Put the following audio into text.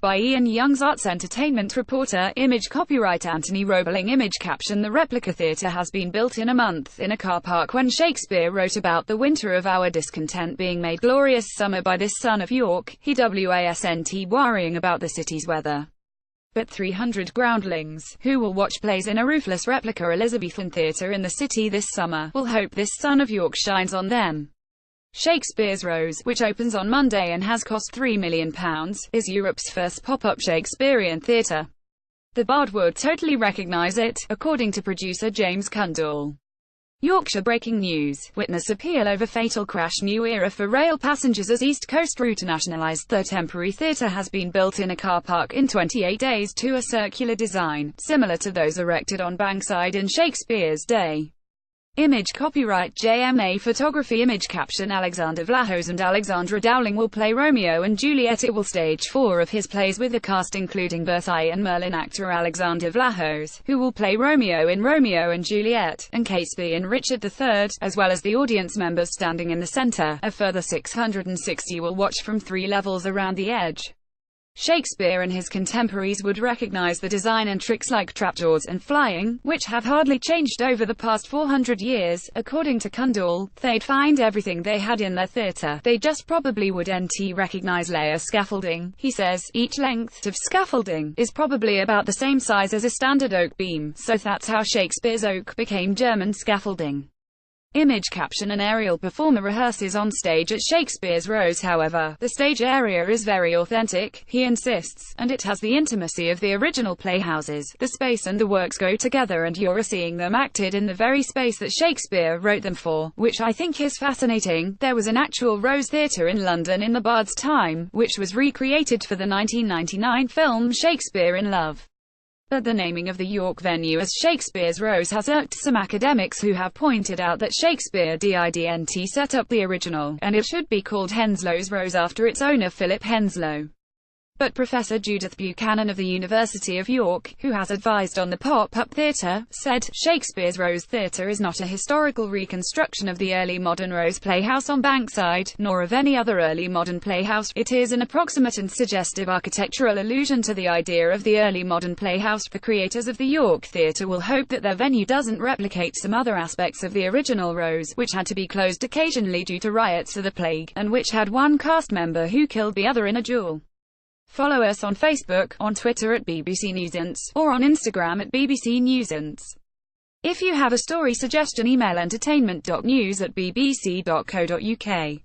By Ian Young's Arts Entertainment reporter. Image copyright Anthony Roebling. Image caption: the replica theatre has been built in a month, in a car park when Shakespeare wrote about the winter of our discontent being made glorious summer by this son of York. He wasn't worrying about the city's weather, but 300 groundlings, who will watch plays in a roofless replica Elizabethan theatre in the city this summer, will hope this son of York shines on them. Shakespeare's Rose, which opens on Monday and has cost £3 million, is Europe's first pop-up Shakespearean theatre. The Bard would totally recognise it, according to producer James Cundall. Yorkshire breaking news: witness appeal over fatal crash. New era for rail passengers as East Coast route nationalised. The temporary theatre has been built in a car park in 28 days to a circular design, similar to those erected on Bankside in Shakespeare's day. Image copyright JMA Photography. Image caption: Alexander Vlahos and Alexandra Dowling will play Romeo and Juliet. It will stage 4 of his plays with a cast including Versailles and Merlin actor Alexander Vlahos, who will play Romeo in Romeo and Juliet, and Catesby in Richard III, as well as the audience members standing in the centre. A further 660 will watch from 3 levels around the edge. Shakespeare and his contemporaries would recognize the design and tricks like trapdoors and flying, which have hardly changed over the past 400 years. According to Cundall, they'd find everything they had in their theatre, they just probably wouldn't recognize layer scaffolding. He says, each length of scaffolding is probably about the same size as a standard oak beam, so that's how Shakespeare's oak became German scaffolding. Image caption: an aerial performer rehearses on stage at Shakespeare's Rose. However, the stage area is very authentic, he insists, and it has the intimacy of the original playhouses. The space and the works go together and you're seeing them acted in the very space that Shakespeare wrote them for, which I think is fascinating. There was an actual Rose Theatre in London in the Bard's time, which was recreated for the 1999 film Shakespeare in Love. But the naming of the York venue as Shakespeare's Rose has irked some academics who have pointed out that Shakespeare didn't set up the original, and it should be called Henslow's Rose after its owner Philip Henslow. But Professor Judith Buchanan of the University of York, who has advised on the pop-up theatre, said, Shakespeare's Rose Theatre is not a historical reconstruction of the early modern Rose Playhouse on Bankside, nor of any other early modern playhouse. It is an approximate and suggestive architectural allusion to the idea of the early modern playhouse. The creators of the York Theatre will hope that their venue doesn't replicate some other aspects of the original Rose, which had to be closed occasionally due to riots or the plague, and which had one cast member who killed the other in a duel. Follow us on Facebook, on Twitter at BBC Newsance, or on Instagram at BBC Newsance. If you have a story suggestion, email entertainment.news@bbc.co.uk.